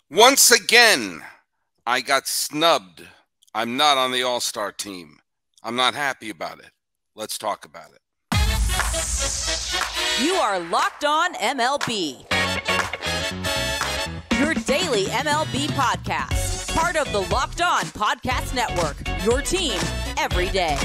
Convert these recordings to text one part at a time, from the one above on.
Once again, I got snubbed. I'm not on the All-Star team. I'm not happy about it. Let's talk about it. You are Locked On MLB. Your daily MLB podcast. Part of the Locked On Podcast Network. Your team every day.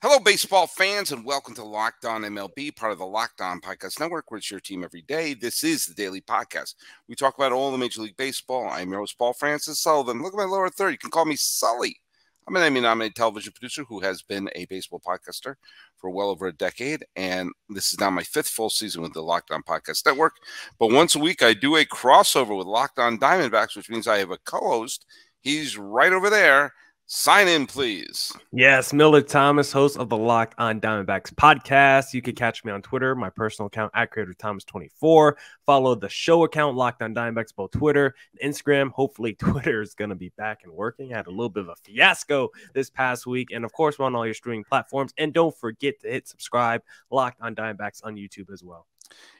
Hello, baseball fans, and welcome to Locked On MLB, part of the Locked On Podcast Network, where it's your team every day. This is the daily podcast. We talk about all the Major League Baseball. I'm your host, Paul Francis Sullivan. Look at my lower third. You can call me Sully. I'm an Emmy-nominated television producer who has been a baseball podcaster for well over a decade, and this is now my fifth full season with the Locked On Podcast Network. But once a week, I do a crossover with Locked On Diamondbacks, which means I have a co-host. He's right over there. Sign in, please. Yes, Millard Thomas, host of the Locked On Diamondbacks podcast. You can catch me on Twitter, my personal account at CreatorThomas24. Follow the show account, Locked On Diamondbacks, both Twitter and Instagram. Hopefully, Twitter is going to be back and working. I had a little bit of a fiasco this past week. And, of course, we're on all your streaming platforms. And don't forget to hit subscribe, Locked On Diamondbacks on YouTube as well.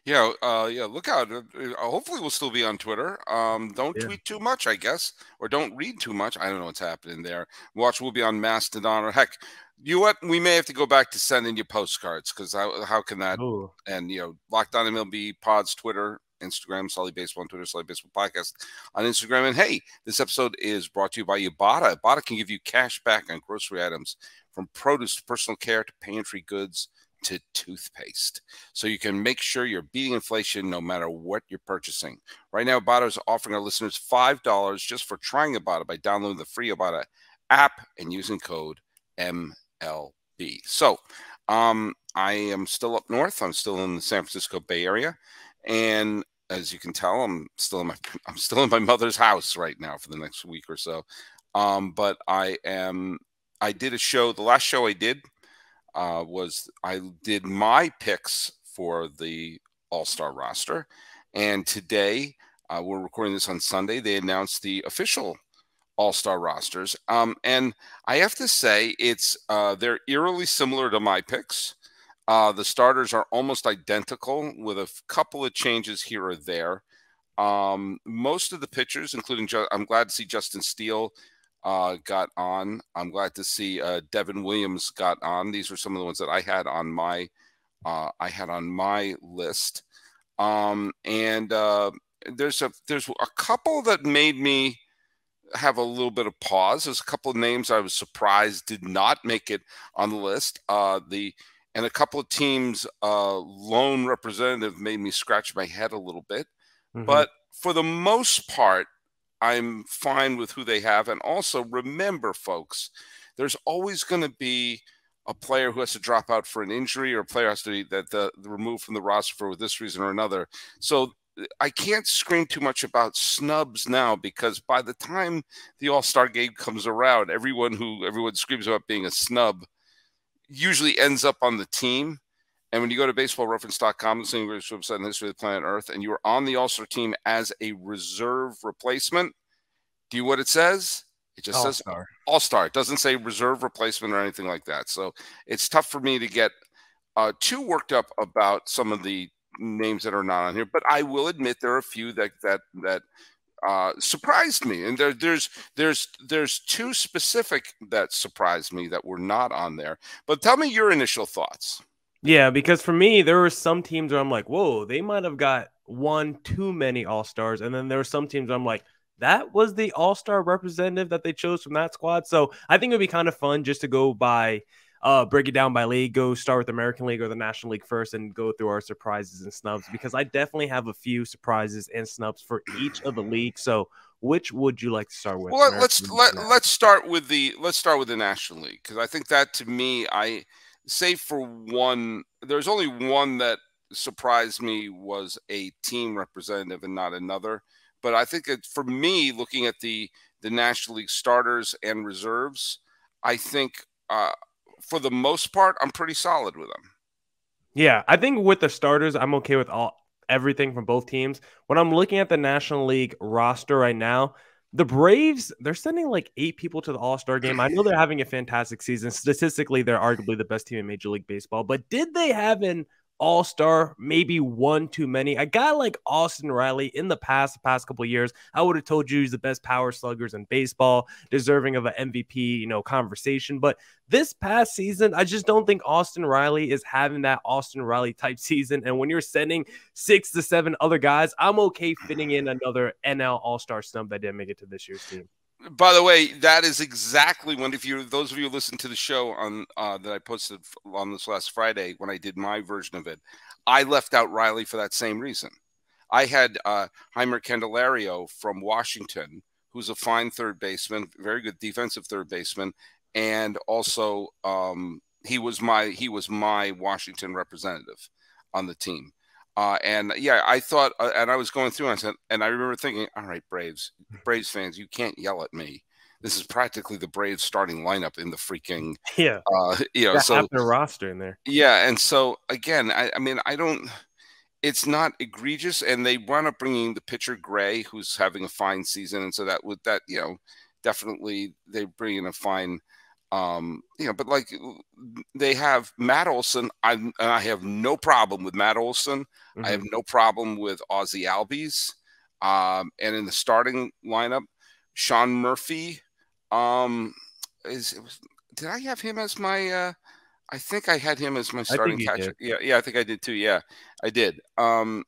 Yeah, look out. Hopefully we'll still be on Twitter. Don't tweet too much, I guess, or don't read too much. I don't know what's happening there. We'll be on Mastodon, or heck, you know what? We may have to go back to sending you postcards, because how can that? Ooh. And, Locked On MLB Pods, Twitter, Instagram, Sully Baseball on Twitter, Sully Baseball Podcast on Instagram. And hey, this episode is brought to you by Ibotta. Ibotta can give you cash back on grocery items, from produce to personal care to pantry goods to toothpaste, so you can make sure you're beating inflation no matter what you're purchasing. Right now, Ibotta is offering our listeners $5 just for trying Ibotta by downloading the free Ibotta app and using code MLB. So, I am still up north. I'm still in the San Francisco Bay Area, and as you can tell, I'm still in my mother's house right now for the next week or so. But I did a show. The last show I did I did my picks for the All-Star roster, and today we're recording this on Sunday. They announced the official All-Star rosters, and I have to say they're eerily similar to my picks. The starters are almost identical with a couple of changes here or there. Most of the pitchers, including I'm glad to see Justin Steele got on. I'm glad to see Devin Williams got on. These are some of the ones that I had on my list. And there's a couple that made me have a little bit of pause. There's a couple of names I was surprised did not make it on the list. And a couple of teams' lone representative made me scratch my head a little bit. Mm-hmm. But for the most part, I'm fine with who they have. And also remember, folks, there's always going to be a player who has to drop out for an injury, or a player has to be removed from the roster for this reason or another. So I can't scream too much about snubs now, because by the time the All-Star game comes around, everyone screams about being a snub usually ends up on the team. And when you go to baseballreference.com, the single greatest website in the history of the planet Earth, and you're on the All-Star team as a reserve replacement, do you know what it says? It just says All-Star. It doesn't say reserve replacement or anything like that. So it's tough for me to get too worked up about some of the names that are not on here. But I will admit there are a few that surprised me, and there's two specific that surprised me that were not on there. But tell me your initial thoughts. Yeah, because for me, there were some teams where I'm like, whoa, they might have got one too many All-Stars. And then there were some teams where I'm like, that was the All-Star representative that they chose from that squad. So I think it would be kind of fun just to go by, break it down by league, go start with the American League or the National League first, and go through our surprises and snubs, because I definitely have a few surprises and snubs for each of the leagues. So which would you like to start with? Well, let's start with the National League, because I think that, to me, save for one, there's only one that surprised me, was a team representative and not another. But I think for me, looking at the National League starters and reserves, I think for the most part, I'm pretty solid with them. Yeah, I think with the starters, I'm okay with everything from both teams. When I'm looking at the National League roster right now, The Braves, they're sending like 8 people to the All-Star game. I know they're having a fantastic season. Statistically, they're arguably the best team in Major League Baseball. But did they have an All-Star, maybe one too many? A guy like Austin Riley in the past couple of years, I would have told you he's the best power sluggers in baseball, deserving of an MVP, conversation. But this past season, I just don't think Austin Riley is having that Austin Riley type season. And when you're sending 6 to 7 other guys, I'm okay fitting in another NL All-Star snub that didn't make it to this year's team. By the way, that is exactly when, those of you who listen to the show on that I posted on this last Friday when I did my version of it, I left out Riley for that same reason. I had Heimer Candelario from Washington, who's a fine third baseman, very good defensive third baseman, and also he was my Washington representative on the team. And yeah, I thought, and I was going through, and I said, and I remember thinking, all right, Braves fans, you can't yell at me. This is practically the Braves starting lineup in the freaking, so half their roster in there. Yeah. And so again, I mean, it's not egregious, and they wound up bringing the pitcher Gray, who's having a fine season. And so definitely they bring in a fine, but like they have Matt Olson. I have no problem with Matt Olson. I have no problem with Ozzie Albies. And in the starting lineup, Sean Murphy. Did I have him as my? I think I had him as my starting catcher. Yeah, I think I did too. Yeah, I did. And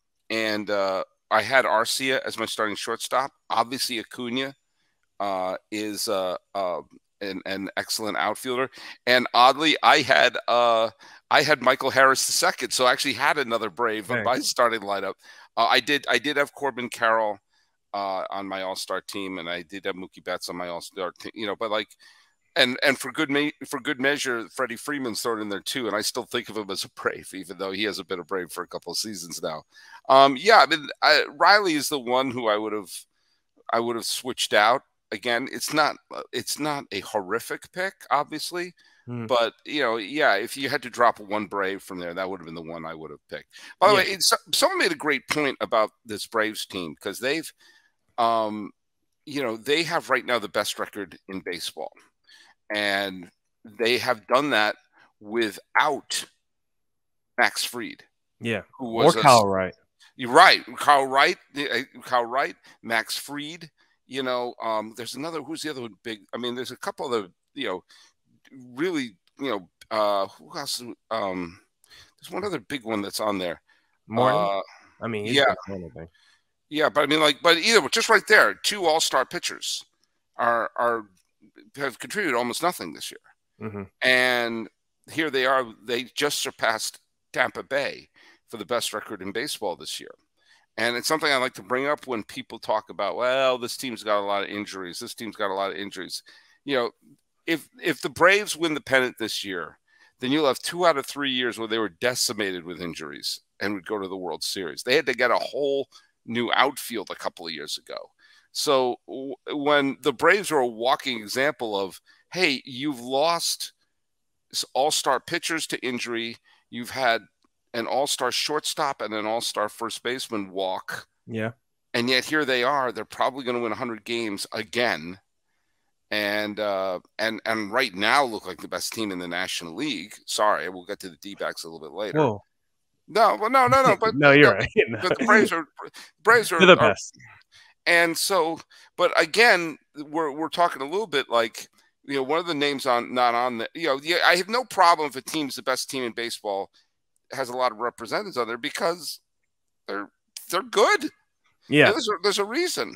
I had Arcia as my starting shortstop. Obviously, Acuna is an excellent outfielder, and oddly, I had Michael Harris II, so I actually had another Brave on my starting lineup. I did have Corbin Carroll on my All-Star team, and I did have Mookie Betts on my All-Star team. But like, and for good measure, Freddie Freeman's thrown in there too, and I still think of him as a Brave, even though he hasn't been a Brave for a couple of seasons now. Riley is the one who I would have switched out. Again, it's not a horrific pick, obviously, but if you had to drop one Brave from there, that would have been the one I would have picked. By the way, someone made a great point about this Braves team, because they've, they have right now the best record in baseball, and they have done that without Max Fried. Yeah, who was Kyle Wright. You're right, Kyle Wright, Max Fried. There's another. Who's the other one big? I mean, there's a couple of really, who else? There's one other big one that's on there. Morton? He's yeah, but I mean, but either just right there, 2 all-star pitchers have contributed almost nothing this year, and here they are. They just surpassed Tampa Bay for the best record in baseball this year. And it's something I like to bring up when people talk about, well, this team's got a lot of injuries. This team's got a lot of injuries. If the Braves win the pennant this year, then you'll have 2 out of 3 years where they were decimated with injuries and would go to the World Series. They had to get a whole new outfield a couple of years ago. So when the Braves are a walking example of, hey, you've lost all-star pitchers to injury, you've had an all-star shortstop and an all-star first baseman walk. Yeah. And yet here they are. They're probably going to win 100 games again. And right now look like the best team in the National League. Sorry, we'll get to the D-backs a little bit later. Whoa. No. But no, you're right. But the Braves are the best. And so, but again, we're talking a little bit like, one of the names not on the, I have no problem if a team's the best team in baseball has a lot of representatives on there, because they're good. Yeah, there's a reason.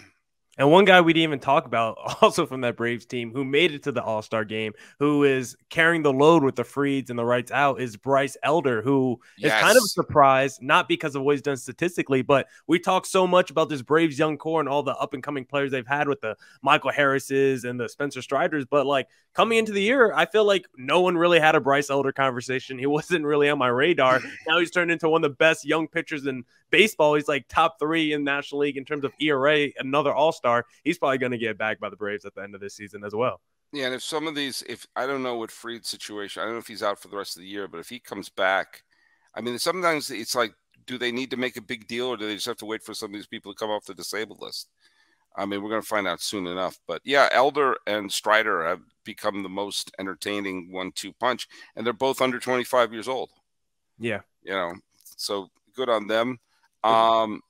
And one guy we didn't even talk about, also from that Braves team, who made it to the All-Star game, who is carrying the load with the Frieds and the Wrights out, is Bryce Elder, who is kind of a surprise, not because of what he's done statistically, but we talk so much about this Braves young core and all the up-and-coming players they've had with the Michael Harrises and the Spencer Striders, but like coming into the year, I feel like no one really had a Bryce Elder conversation. He wasn't really on my radar. Now he's turned into one of the best young pitchers in baseball. He's like top 3 in the National League in terms of ERA, another All-Star. He's probably going to get bagged by the Braves at the end of this season as well. Yeah, and if some of these, if I don't know what Fried's situation, I don't know if he's out for the rest of the year, but if he comes back, I mean, sometimes it's like, do they need to make a big deal, or do they just have to wait for some of these people to come off the disabled list? I mean, we're going to find out soon enough. But yeah, Elder and Strider have become the most entertaining 1-2 punch, and they're both under 25 years old. Yeah. So good on them. And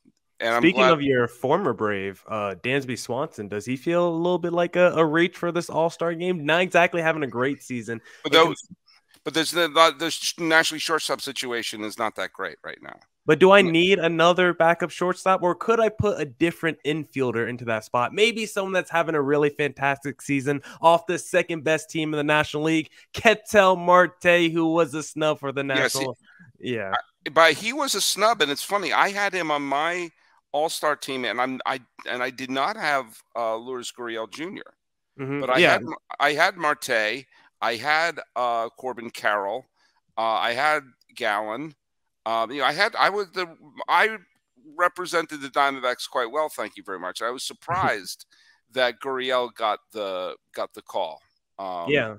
speaking of your former Brave, Dansby Swanson, does he feel a little bit like a reach for this All-Star game? Not exactly having a great season. But there's the nationally shortstop situation is not that great right now. But do I need another backup shortstop, or could I put a different infielder into that spot? Maybe someone that's having a really fantastic season off the second best team in the National League, Ketel Marte, who was a snub for the National. Yeah. But he was a snub, and it's funny. I had him on my All-Star team, and I did not have Lourdes Gurriel Jr. But I had Marte, I had Corbin Carroll, I had Gallen. I represented the Diamondbacks quite well, thank you very much. I was surprised that Gurriel got the call. I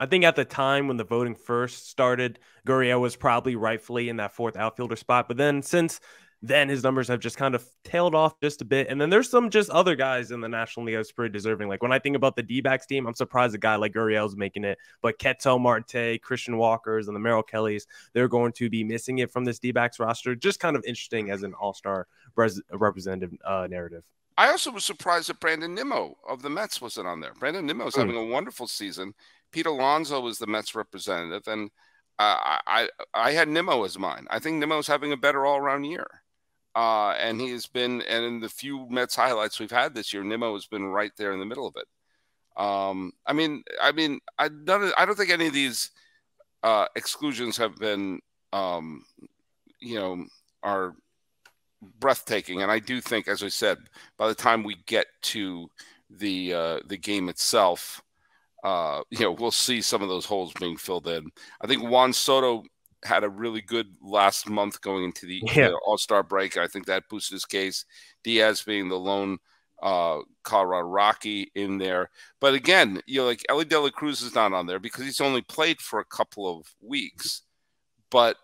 think at the time when the voting first started, Gurriel was probably rightfully in that fourth outfielder spot. But then since then, his numbers have just kind of tailed off just a bit. And then there's some just other guys in the National League that's pretty deserving. Like when I think about the D-backs team, I'm surprised a guy like Gurriel's making it. But Ketel Marte, Christian Walkers, and the Merrill Kellys, they're going to be missing it from this D-backs roster. Just kind of interesting as an all-star representative narrative. I also was surprised that Brandon Nimmo of the Mets wasn't on there. Brandon Nimmo is having a wonderful season. Pete Alonso was the Mets representative, and I had Nimmo as mine. I think Nimmo's having a better all-around year. And he has been, and in the few Mets highlights we've had this year, Nimmo has been right there in the middle of it. I don't think any of these exclusions have been, are breathtaking. And I do think, as I said, by the time we get to the game itself, we'll see some of those holes being filled in. I think Juan Soto had a really good last month going into the All-Star break. I think that boosted his case. Diaz being the lone Colorado Rocky in there. But again, like Ellie De La Cruz is not on there because he's only played for a couple of weeks. But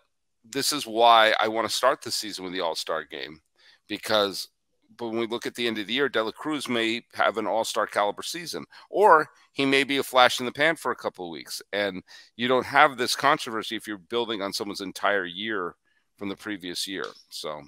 this is why I want to start the season with the All-Star game, because when we look at the end of the year, De La Cruz may have an all-star caliber season, or he may be a flash in the pan for a couple of weeks. And you don't have this controversy if you're building on someone's entire year from the previous year. So,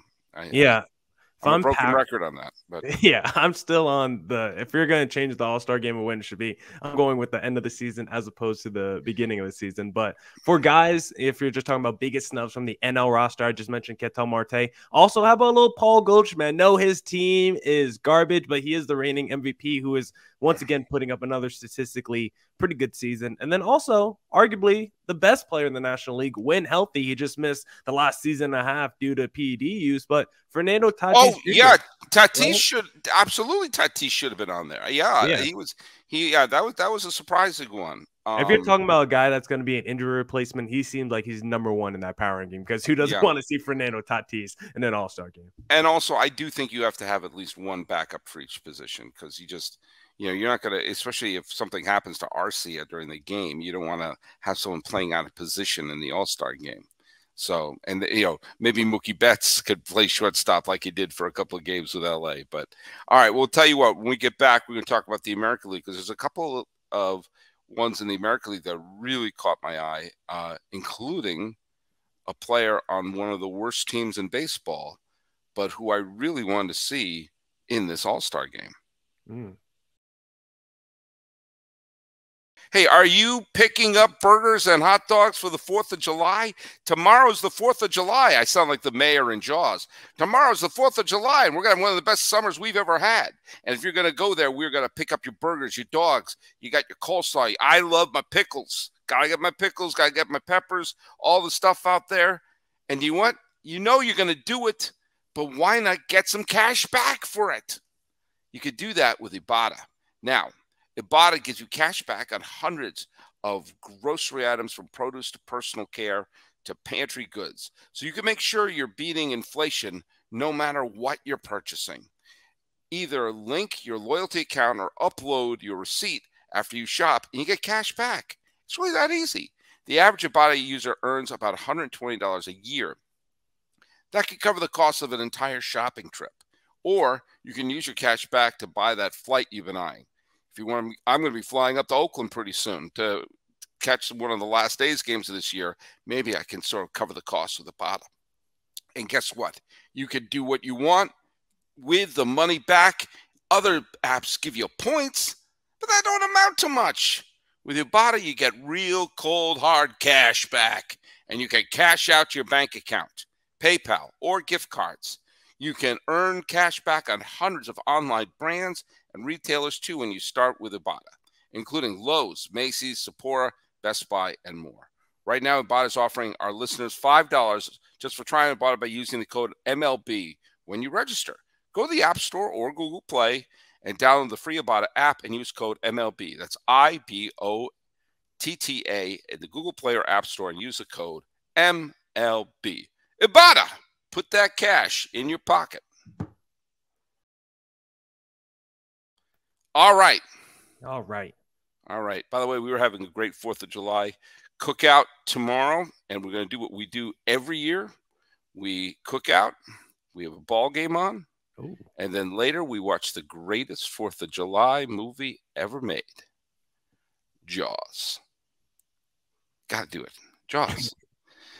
I'm a broken record on that. But yeah, I'm still on if you're going to change the All-Star game of when it should be, I'm going with the end of the season as opposed to the beginning of the season. But for guys, if you're just talking about biggest snubs from the NL roster, I just mentioned Ketel Marte. Also, how about a little Paul Goldschmidt? No, his team is garbage, but he is the reigning MVP, who is once again putting up another statistically pretty good season. And then also, arguably, the best player in the National League when healthy. He just missed the last season and a half due to PED use. But Fernando Tatis. Oh, yeah. Tatis should have been on there. Yeah. That was a surprising one. If you're talking about a guy that's going to be an injury replacement, he seems like he's number one in that power ranking, because who doesn't want to see Fernando Tatis in an All-Star game? And also, I do think you have to have at least one backup for each position, because you're not going to, especially if something happens to Arcia during the game, you don't want to have someone playing out of position in the All-Star game. So, and maybe Mookie Betts could play shortstop like he did for a couple of games with LA. But all right, we'll tell you what, when we get back, we're going to talk about the American League, because there's a couple of ones in the American League that really caught my eye, including a player on one of the worst teams in baseball, but who I really wanted to see in this All-Star game. Hey, are you picking up burgers and hot dogs for the 4th of July? Tomorrow's the 4th of July. I sound like the mayor in Jaws. Tomorrow's the 4th of July, and we're going to have one of the best summers we've ever had. And if you're going to go there, we're going to pick up your burgers, your dogs. You got your coleslaw. I love my pickles. Got to get my pickles. Got to get my peppers, all the stuff out there. And you know what? You know you're going to do it, but why not get some cash back for it? You could do that with Ibotta. Now, Ibotta gives you cash back on hundreds of grocery items, from produce to personal care to pantry goods. So you can make sure you're beating inflation no matter what you're purchasing. Either link your loyalty account or upload your receipt after you shop, and you get cash back. It's really that easy. The average Ibotta user earns about $120 a year. That could cover the cost of an entire shopping trip. Or you can use your cash back to buy that flight you've been eyeing. If you want, I'm going to be flying up to Oakland pretty soon to catch one of the last days games of this year. Maybe I can sort of cover the cost with Ibotta. And guess what? You can do what you want with the money back. Other apps give you points, but that don't amount to much. With Ibotta, you get real cold, hard cash back, and you can cash out your bank account, PayPal, or gift cards. You can earn cash back on hundreds of online brands and retailers, too, when you start with Ibotta, including Lowe's, Macy's, Sephora, Best Buy, and more. Right now, Ibotta is offering our listeners $5 just for trying Ibotta by using the code MLB when you register. Go to the App Store or Google Play and download the free Ibotta app and use code MLB. That's IBOTTA in the Google Play or App Store and use the code MLB. Ibotta, put that cash in your pocket. All right. All right. All right. By the way, we were having a great 4th of July cookout tomorrow, and we're going to do what we do every year. We cook out. We have a ball game on. Ooh. And then later we watch the greatest 4th of July movie ever made, Jaws. Got to do it. Jaws.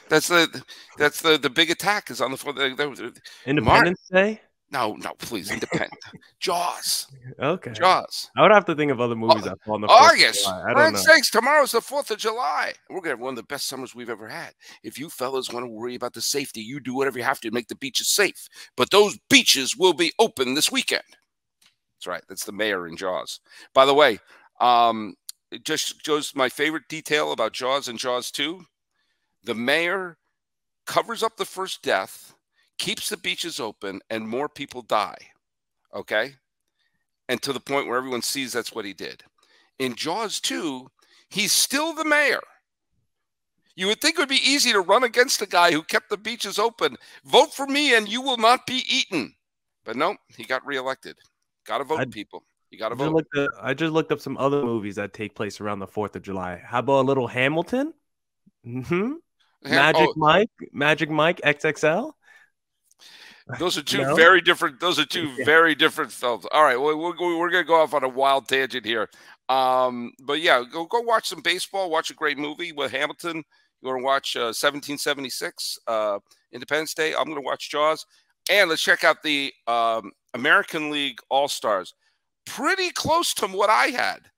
That's the big attack is on the 4th. Independence Day? No, please, Independent. Jaws. Okay. Jaws. I would have to think of other movies that fall on the 4th August. of July. For God's sakes, tomorrow's the 4th of July. We're going to have one of the best summers we've ever had. If you fellas want to worry about the safety, you do whatever you have to make the beaches safe. But those beaches will be open this weekend. That's right. That's the mayor in Jaws. By the way, it just shows my favorite detail about Jaws and Jaws 2. The mayor covers up the first death, keeps the beaches open, and more people die, okay? And to the point where everyone sees that's what he did. In Jaws 2, he's still the mayor. You would think it would be easy to run against a guy who kept the beaches open. Vote for me and you will not be eaten. But no, he got reelected. Got to vote, people. You got to vote. I just looked up some other movies that take place around the 4th of July. How about a little Hamilton? Mm-hmm. Magic Mike XXL. Those are two very different. Those are two very different films. All right, well, we're going to go off on a wild tangent here. But yeah, go watch some baseball. Watch a great movie with Hamilton. You want to watch 1776, Independence Day. I'm going to watch Jaws, and let's check out the American League All-Stars. Pretty close to what I had.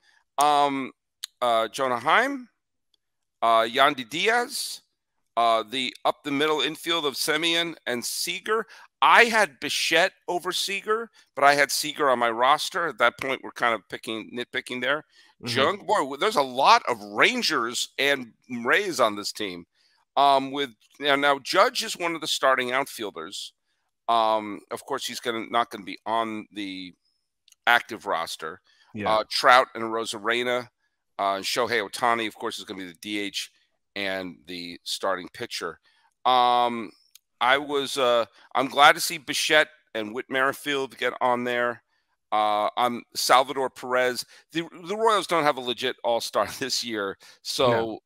Jonah Heim, Yandy Diaz, the up the middle infield of Semien and Seager. I had Bichette over Seager, but I had Seager on my roster. At that point, we're kind of nitpicking there. Mm-hmm. Boy, there's a lot of Rangers and Rays on this team. Now Judge is one of the starting outfielders. Of course, he's not going to be on the active roster. Yeah. Trout and Rosarena. Shohei Ohtani, of course, is going to be the DH and the starting pitcher. I'm glad to see Bichette and Whit Merrifield get on there. I'm Salvador Perez. The Royals don't have a legit all-star this year. So,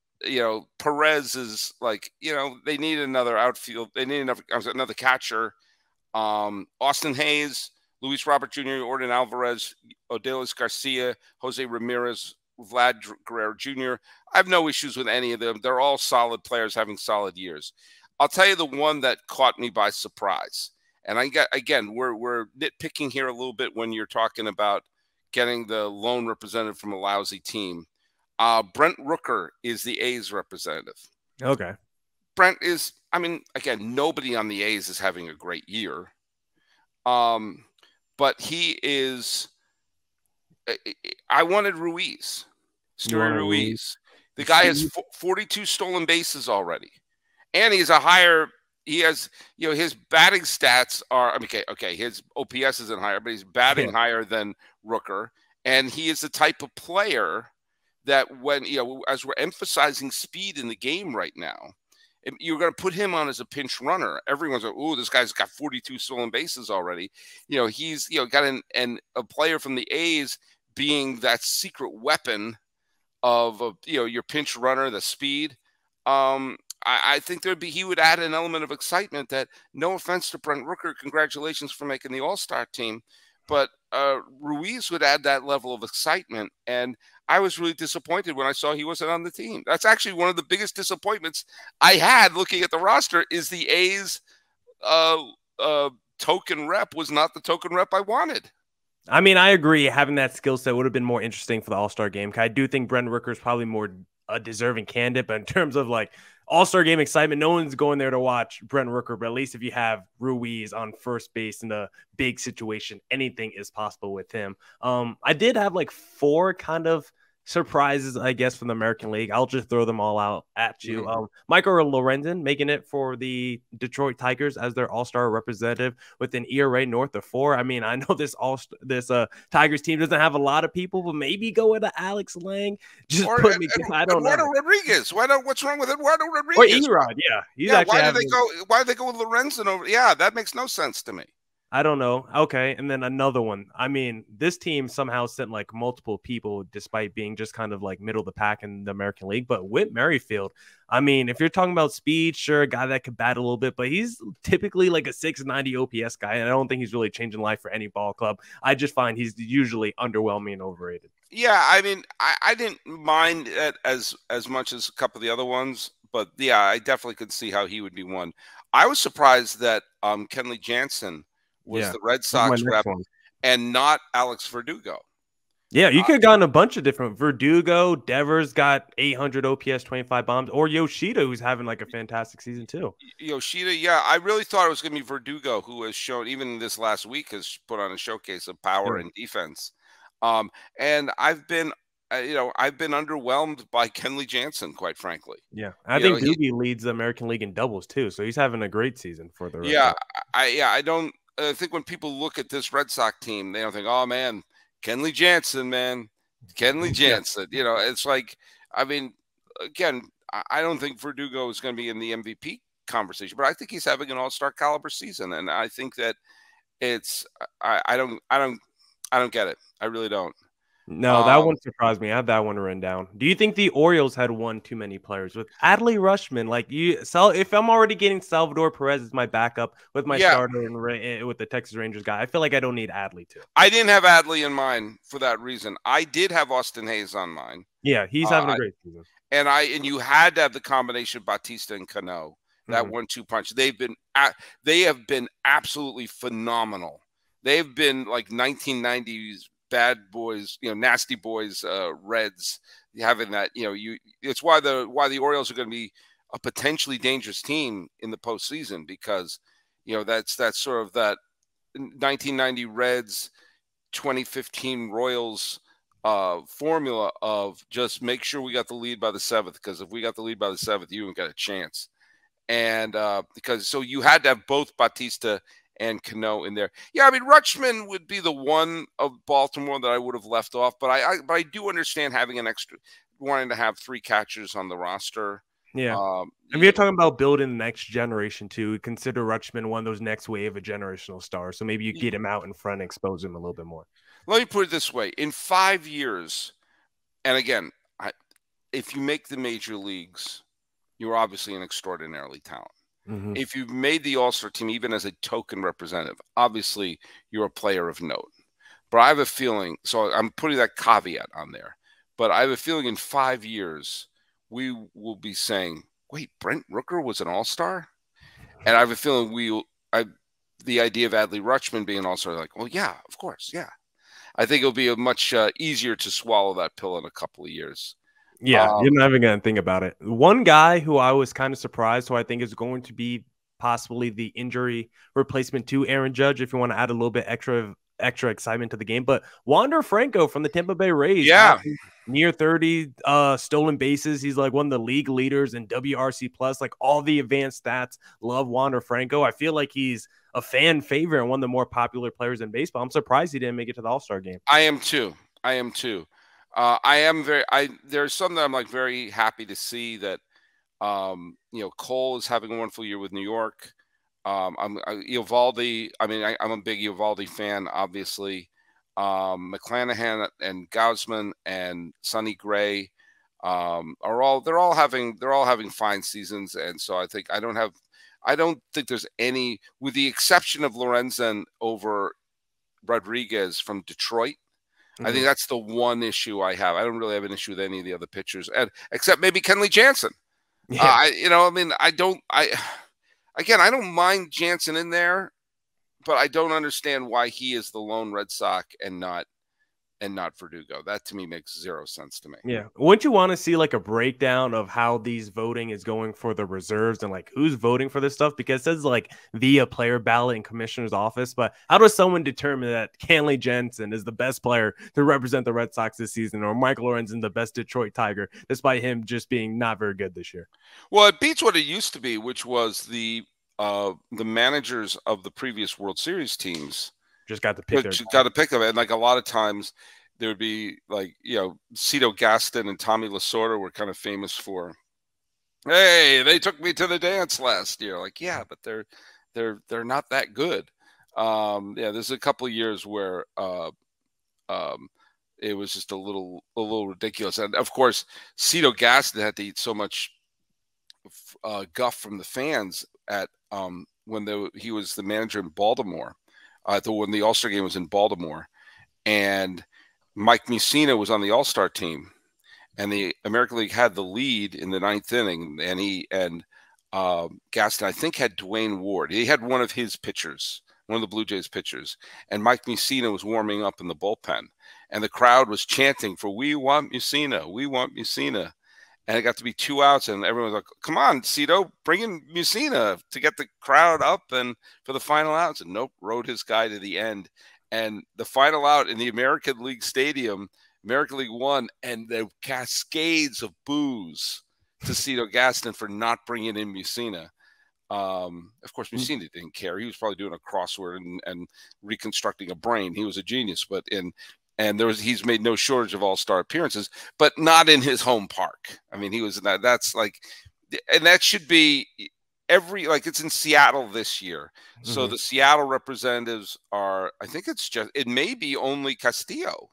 Perez is like, they need another outfield. They need another catcher. Austin Hayes, Luis Robert Jr., Ordan Alvarez, Odelis Garcia, Jose Ramirez, Vlad Guerrero Jr. I have no issues with any of them. They're all solid players having solid years. I'll tell you the one that caught me by surprise. And we're nitpicking here a little bit when you're talking about getting the lone representative from a lousy team. Brent Rooker is the A's representative. Okay. Brent is, nobody on the A's is having a great year. But he is, I wanted Ruiz. Stuart Ruiz. The guy has 42 stolen bases already. And he has, his batting stats are, his OPS isn't higher, but he's batting higher than Rooker. And he is the type of player that when, as we're emphasizing speed in the game right now, you're going to put him on as a pinch runner. Everyone's like, oh, this guy's got 42 stolen bases already. He's, got a player from the A's being that secret weapon of your pinch runner, the speed. I think he would add an element of excitement that, no offense to Brent Rooker, congratulations for making the All-Star team, but Ruiz would add that level of excitement. And I was really disappointed when I saw he wasn't on the team. That's actually one of the biggest disappointments I had looking at the roster, is the A's token rep was not the token rep I wanted. I mean, I agree. Having that skill set would have been more interesting for the All-Star game. I do think Brent Rooker is probably more a deserving candidate, but in terms of like All-Star game excitement, no one's going there to watch Brent Rooker. But at least if you have Ruiz on first base in a big situation, anything is possible with him. I did have like 4 kind of surprises, I guess, from the American League. I'll just throw them all out at you. Michael Lorenzen making it for the Detroit Tigers as their All-Star representative with an ERA north of 4. I mean, I know this Tigers team doesn't have a lot of people, but maybe go into Alex Lang. Just put me. I don't Eduardo know. Rodriguez. What's wrong with Eduardo Rodriguez? Or Erod, yeah. Why did they go with Lorenzen over? Yeah, that makes no sense to me. I don't know. Okay. And then another one. I mean, this team somehow sent like multiple people despite being just kind of like middle of the pack in the American League. But Whit Merrifield, I mean, if you're talking about speed, sure, a guy that could bat a little bit, but he's typically like a 690 OPS guy. And I don't think he's really changing life for any ball club. I just find he's usually underwhelming and overrated. Yeah. I mean, I didn't mind it as much as a couple of the other ones, but yeah, I definitely could see how he would be one. I was surprised that Kenley Jansen was the Red Sox rep and not Alex Verdugo. Yeah, you could have gotten a bunch of different. Verdugo, Devers got 800 OPS, 25 bombs, or Yoshida, who's having like a fantastic season too. Yoshida, yeah. I really thought it was going to be Verdugo, who has shown, even this last week, has put on a showcase of power and defense. And I've been underwhelmed by Kenley Jansen, quite frankly. Yeah, I think Doogie leads the American League in doubles too, so he's having a great season for the Red Sox. I think when people look at this Red Sox team, they don't think, oh man, Kenley Jansen, man, Kenley Jansen. You know, it's like, I mean, again, I don't think Verdugo is going to be in the MVP conversation, but I think he's having an all-star caliber season, and I think that it's, I don't get it. I really don't. No, that one surprised me. I have that one written down. Do you think the Orioles had one too many players with Adley Rutschman? Like if I'm already getting Salvador Perez as my backup with my starter and with the Texas Rangers guy, I feel like I don't need Adley too. I didn't have Adley in mind for that reason. I did have Austin Hayes on mine. Yeah, he's having a great season. And you had to have the combination of Bautista and Cano. That 1-2 punch. They have been absolutely phenomenal. They've been like 1990s. Bad boys, nasty boys, Reds, having that, it's why the Orioles are going to be a potentially dangerous team in the postseason, because, that's sort of that 1990 Reds, 2015 Royals formula of just make sure we got the lead by the 7th, because if we got the lead by the 7th, you haven't got a chance. And so you had to have both Bautista and Cano in there. Yeah, I mean, Rutschman would be the one of Baltimore that I would have left off, but I do understand having wanting to have 3 catchers on the roster. Yeah. If you're talking about building the next generation too, consider Rutschman one of those next wave of generational stars. So maybe you get him out in front and expose him a little bit more. Let me put it this way. In 5 years, and again, if you make the major leagues, you're obviously an extraordinarily talented. If you've made the All-Star team, even as a token representative, obviously you're a player of note. But I have a feeling, so I'm putting that caveat on there, but I have a feeling in 5 years, we will be saying, wait, Brent Rooker was an All-Star? And I have a feeling the idea of Adley Rutschman being an All-Star, like, well, yeah, of course, yeah. I think it'll be a much easier to swallow that pill in a couple of years. Yeah, you're not even going to think about it. One guy who I was kind of surprised, who I think is going to be possibly the injury replacement to Aaron Judge, if you want to add a little bit extra excitement to the game, but Wander Franco from the Tampa Bay Rays, near 30 stolen bases. He's like one of the league leaders in WRC plus, like all the advanced stats. Love Wander Franco. I feel like he's a fan favorite and one of the more popular players in baseball. I'm surprised he didn't make it to the All-Star game. I am too. There's something that I'm like very happy to see that, Cole is having a wonderful year with New York. Eovaldi. I mean, I'm a big Eovaldi fan, obviously. McClanahan and Gausman and Sonny Gray. they're all having fine seasons, and so I don't think there's any, with the exception of Lorenzen over Rodriguez from Detroit. I think that's the one issue I have. I don't really have an issue with any of the other pitchers, and except maybe Kenley Jansen. Yeah. I don't mind Jansen in there, but I don't understand why he is the lone Red Sox and not Verdugo. That to me makes zero sense to me. Yeah. Wouldn't you want to see like a breakdown of how these voting is going for the reserves and like who's voting for this stuff? Because it says like via player ballot in commissioner's office, but how does someone determine that Kenley Jansen is the best player to represent the Red Sox this season, or Michael Lorenzen the best Detroit Tiger, despite him just being not very good this year? Well, it beats what it used to be, which was the managers of the previous World Series teams just got to pick them. And like a lot of times there would be like, Cito Gaston and Tommy Lasorda were kind of famous for, hey, they took me to the dance last year. Like, yeah, but they're not that good. There's a couple of years where it was just a little ridiculous. And of course, Cito Gaston had to eat so much guff from the fans at when he was the manager in Baltimore. When the All-Star game was in Baltimore, and Mike Mussina was on the All-Star team, and the American League had the lead in the 9th inning, and Gaston, I think, had Dwayne Ward. He had one of his pitchers, one of the Blue Jays pitchers, and Mike Mussina was warming up in the bullpen, and the crowd was chanting for "We want Mussina, we want Mussina." And it got to be 2 outs, and everyone was like, come on, Cito, bring in Mussina to get the crowd up and for the final outs. And nope, rode his guy to the end. And the final out in the American League Stadium, American League won, and the cascades of boos to Cito Gaston for not bringing in Mussina. Of course, Mussina didn't care. He was probably doing a crossword and reconstructing a brain. He was a genius, he's made no shortage of all-star appearances, but not in his home park. I mean, that's like, and that should be it's in Seattle this year. So the Seattle representatives are, I think it may be only Castillo.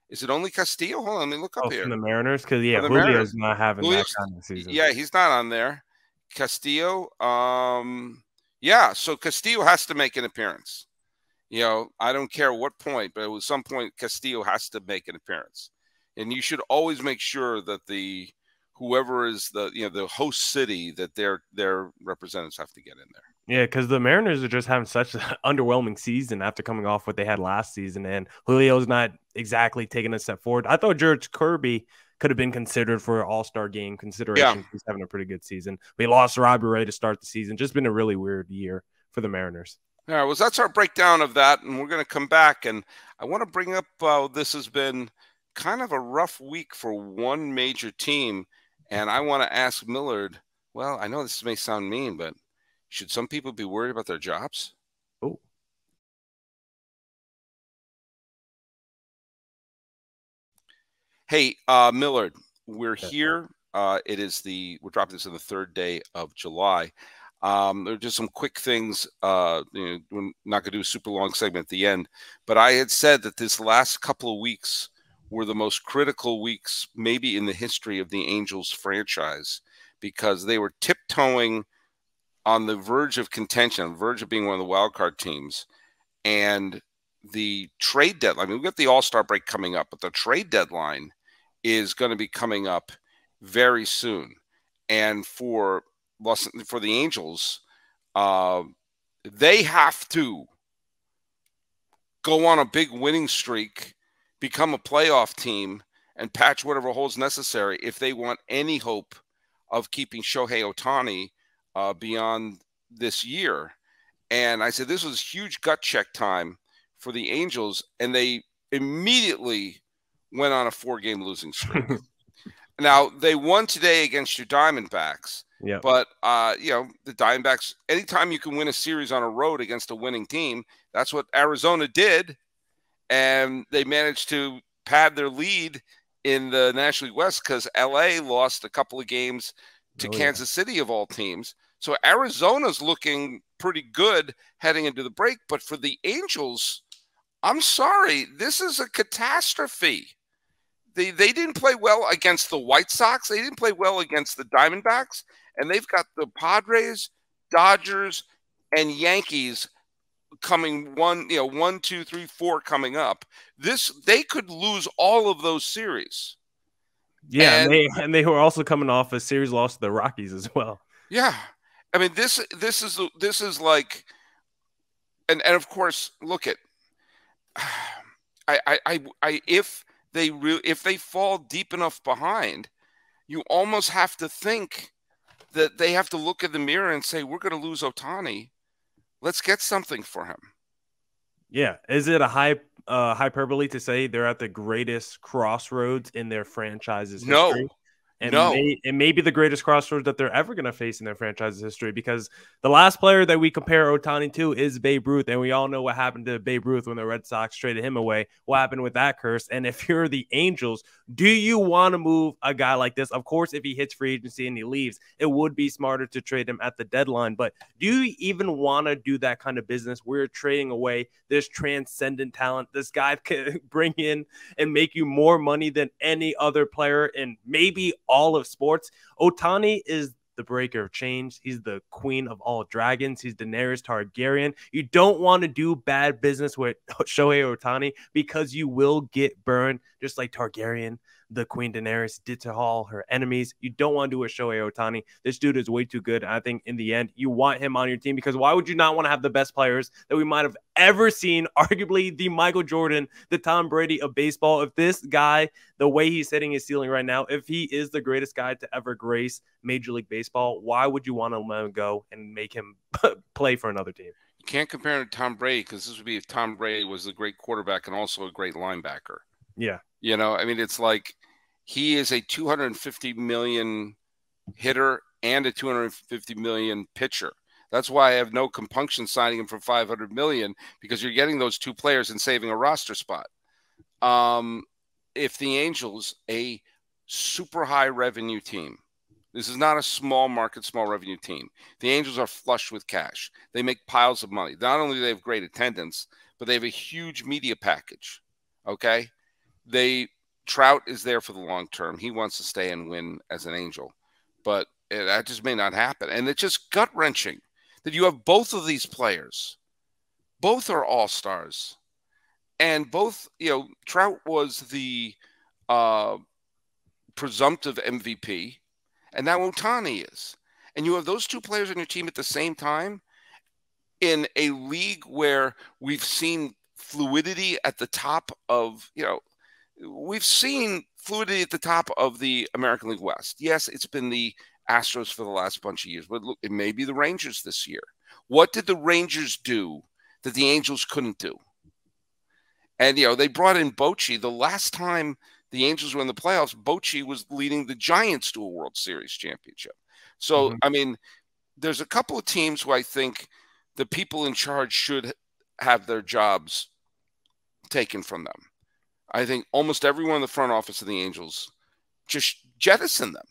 Is it only Castillo? Hold on, let me look up here. From the Mariners? Because, Julio's not having that kind of season. Yeah, he's not on there. Castillo, so Castillo has to make an appearance. I don't care what point, but at some point, Castillo has to make an appearance. And you should always make sure that whoever is the host city, that their representatives have to get in there. Yeah, because the Mariners are just having such an underwhelming season after coming off what they had last season, and Julio's not exactly taking a step forward. I thought George Kirby could have been considered for All-Star game consideration. Yeah. He's having a pretty good season. We lost Robbie Ray to start the season. Just been a really weird year for the Mariners. All right, well, that's our breakdown of that, and we're going to come back, and I want to bring up this has been kind of a rough week for one major team, and I want to ask Millard, well, I know this may sound mean, but should some people be worried about their jobs? Oh. Hey, Millard, we're here. We're dropping this on the 3rd day of July. There are just some quick things. We're not going to do a super long segment at the end, but I had said that this last couple of weeks were the most critical weeks maybe in the history of the Angels franchise, because they were tiptoeing on the verge of contention, on the verge of being one of the wild card teams. And the trade deadline, we've got the All-Star break coming up, but the trade deadline is going to be coming up very soon. And for the Angels, they have to go on a big winning streak, become a playoff team, and patch whatever holes necessary if they want any hope of keeping Shohei Ohtani beyond this year. And I said this was huge gut check time for the Angels, and they immediately went on a 4-game losing streak. Now, they won today against your Diamondbacks. Yeah. But, the Diamondbacks, anytime you can win a series on a road against a winning team, that's what Arizona did. And they managed to pad their lead in the National League West because L.A. lost a couple of games to Kansas City of all teams. So Arizona's looking pretty good heading into the break. But for the Angels, I'm sorry, this is a catastrophe. They didn't play well against the White Sox. They didn't play well against the Diamondbacks. And they've got the Padres, Dodgers, and Yankees coming 1, 2, 3, 4 coming up. They could lose all of those series. Yeah, and they were also coming off a series loss to the Rockies as well. Yeah. I mean, this is like, and of course, look at, if they fall deep enough behind, you almost have to think that they have to look in the mirror and say, we're going to lose Ohtani. Let's get something for him. Yeah. Is it a hyperbole to say they're at the greatest crossroads in their franchise's history? And it may be the greatest crossroads that they're ever going to face in their franchise's history, because the last player that we compare Ohtani to is Babe Ruth. And we all know what happened to Babe Ruth when the Red Sox traded him away. What happened with that curse? And if you're the Angels, do you want to move a guy like this? Of course, if he hits free agency and he leaves, it would be smarter to trade him at the deadline. But do you even want to do that kind of business? We're trading away this transcendent talent. This guy could bring in and make you more money than any other player in maybe all of sports. Ohtani is the breaker of chains. He's the queen of all dragons. He's Daenerys Targaryen. You don't want to do bad business with Shohei Ohtani, because you will get burned, just like Targaryen, the Queen Daenerys, did to all her enemies. You don't want to do with Shohei Ohtani. This dude is way too good. I think in the end, you want him on your team, because why would you not want to have the best players that we might have ever seen? Arguably the Michael Jordan, the Tom Brady of baseball. If this guy, the way he's hitting his ceiling right now, if he is the greatest guy to ever grace Major League Baseball, why would you want to let him go and make him play for another team? You can't compare him to Tom Brady, because this would be if Tom Brady was a great quarterback and also a great linebacker. Yeah. I mean, it's like he is a $250 million hitter and a $250 million pitcher. That's why I have no compunction signing him for $500 million, because you're getting those two players and saving a roster spot. If the Angels, a super high revenue team, this is not a small market, small revenue team. The Angels are flush with cash. They make piles of money. Not only do they have great attendance, but they have a huge media package. Okay? Trout is there for the long term. He wants to stay and win as an Angel, but that just may not happen. And it's just gut-wrenching that you have both of these players. Both are all-stars. And both, Trout was the presumptive MVP, and now Ohtani is. And you have those two players on your team at the same time in a league where we've seen fluidity at the top of, we've seen fluidity at the top of the American League West. Yes, it's been the Astros for the last bunch of years, but look, it may be the Rangers this year. What did the Rangers do that the Angels couldn't do? And, they brought in Bochy. The last time the Angels were in the playoffs, Bochy was leading the Giants to a World Series championship. So, I mean, there's a couple of teams who I think the people in charge should have their jobs taken from them. I think almost everyone in the front office of the Angels just jettison them.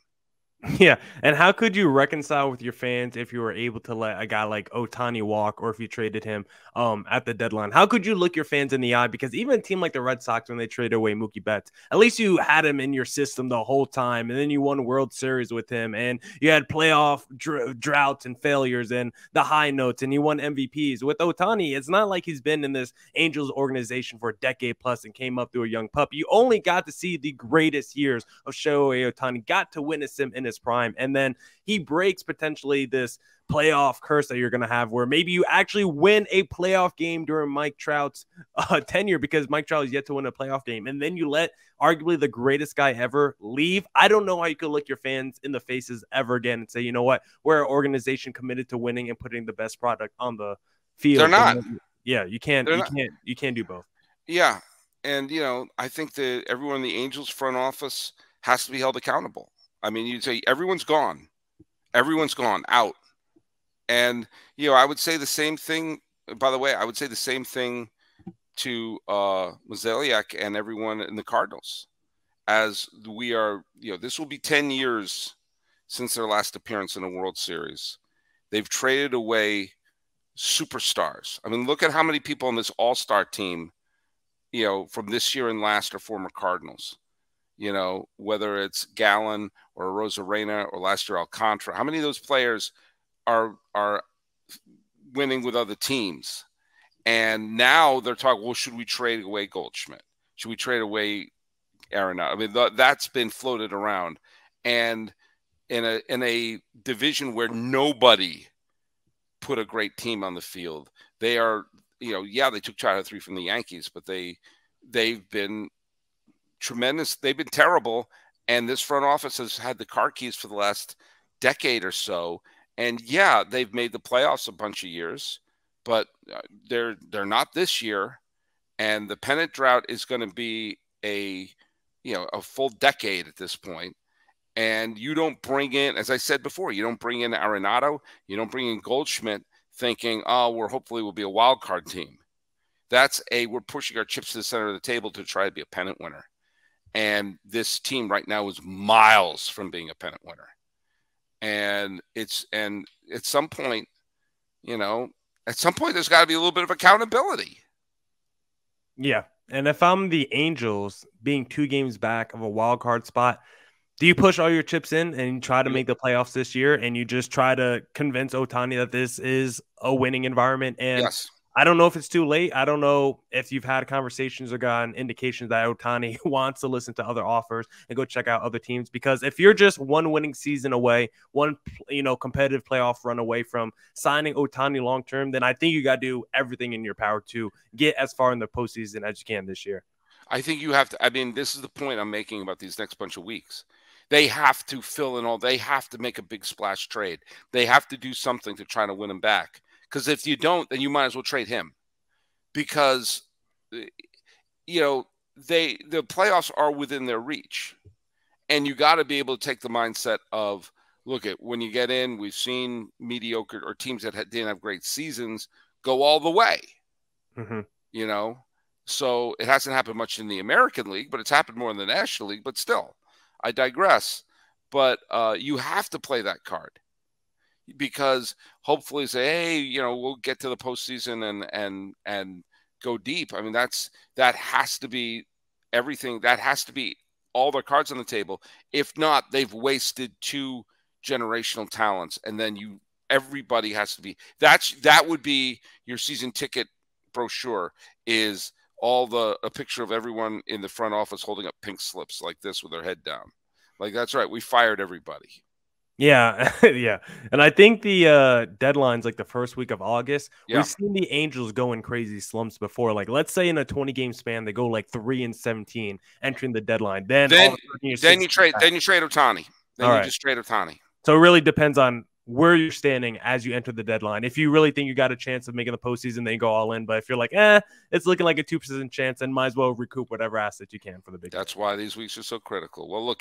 Yeah, and how could you reconcile with your fans if you were able to let a guy like Ohtani walk, or if you traded him at the deadline? How could you look your fans in the eye? Because even a team like the Red Sox, when they traded away Mookie Betts, at least you had him in your system the whole time, and then you won World Series with him, and you had playoff droughts and failures and the high notes, and you won MVPs. With Ohtani, it's not like he's been in this Angels organization for a decade plus and came up through a young pup. You only got to see the greatest years of Shohei Ohtani, got to witness him in his prime, and then he breaks potentially this playoff curse that you're going to have, where maybe you actually win a playoff game during Mike Trout's tenure, because Mike Trout is yet to win a playoff game, and then you let arguably the greatest guy ever leave. I don't know how you could look your fans in the faces ever again and say, you know what, we're an organization committed to winning and putting the best product on the field. They're not. Yeah, you can't do both. Yeah, and I think that everyone in the Angels front office has to be held accountable. I mean, you'd say everyone's gone out. And, I would say the same thing, by the way, I would say the same thing to Mozeliak and everyone in the Cardinals, as we are, this will be 10 years since their last appearance in a World Series. They've traded away superstars. I mean, look at how many people on this all-star team, from this year and last are former Cardinals. you know, whether it's Gallen or Rosarena or last year Alcantara. How many of those players are winning with other teams? And now they're talking, well, should we trade away Goldschmidt? Should we trade away Arenado? I mean, that's been floated around. And in a division where nobody put a great team on the field, they are, you know, yeah, they took Trout 3 from the Yankees, but they've been tremendous. They've been terrible. And this front office has had the car keys for the last decade or so. And yeah, they've made the playoffs a bunch of years, but they're not this year. And the pennant drought is going to be a full decade at this point. And you don't bring in, as I said before, you don't bring in Arenado, you don't bring in Goldschmidt thinking, oh, hopefully we'll be a wild card team. We're pushing our chips to the center of the table to try to be a pennant winner. And this team right now is miles from being a pennant winner. And at some point, there's got to be a little bit of accountability. Yeah. And if I'm the Angels being 2 games back of a wild card spot, do you push all your chips in and try to make the playoffs this year, and you just try to convince Ohtani that this is a winning environment? And yes. I don't know if it's too late. I don't know if you've had conversations or gotten indications that Ohtani wants to listen to other offers and go check out other teams. Because if you're just one winning season away, one competitive playoff run away from signing Ohtani long term, then I think you got to do everything in your power to get as far in the postseason as you can this year. I think you have to. I mean, this is the point I'm making about these next bunch of weeks. They have to fill in they have to make a big splash trade. They have to do something to try to win him back. Because if you don't, then you might as well trade him. Because, the playoffs are within their reach. And you got to be able to take the mindset of, look, when you get in, we've seen mediocre or teams that didn't have great seasons go all the way. Mm-hmm. So it hasn't happened much in the American League, but it's happened more in the National League. But still, I digress. But you have to play that card. Because hopefully say, hey, we'll get to the postseason and go deep. I mean, that has to be everything. That has to be all their cards on the table. If not, they've wasted 2 generational talents. And then everybody has to be that would be your season ticket brochure, is a picture of everyone in the front office holding up pink slips like this with their head down. Like, that's right. We fired everybody. Yeah, yeah. And I think the deadline's like the first week of August. Yeah. We've seen the Angels go in crazy slumps before. Like, let's say in a 20-game span, they go like 3-17 entering the deadline. Then you trade Ohtani. Then you just trade Ohtani. So it really depends on where you're standing as you enter the deadline. If you really think you got a chance of making the postseason, then you go all in. But if you're like, it's looking like a 2% chance, then might as well recoup whatever asset you can for the big. That's why these weeks are so critical. Well,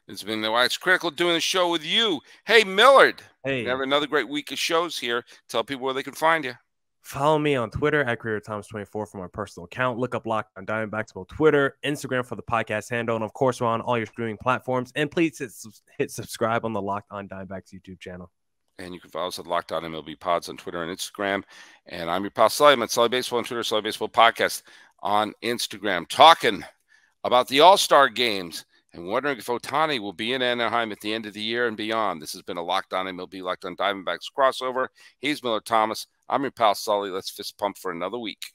it's critical doing the show with you. Hey, Millard. Hey. We have another great week of shows here. Tell people where they can find you. Follow me on Twitter at CareerThomas24 for my personal account. Look up Locked on Diamondbacks on Twitter, Instagram for the podcast handle, and of course, we're on all your streaming platforms. And please hit subscribe on the Locked on Diamondbacks YouTube channel. And you can follow us at Locked On MLB Pods on Twitter and Instagram. And I'm your pal Sully. I'm at Sully Baseball on Twitter, Sully Baseball Podcast on Instagram. Talking about the All-Star games and wondering if Ohtani will be in Anaheim at the end of the year and beyond. This has been a Locked On MLB, Locked On Diamondbacks crossover. He's Millard Thomas. I'm your pal Sully. Let's fist pump for another week.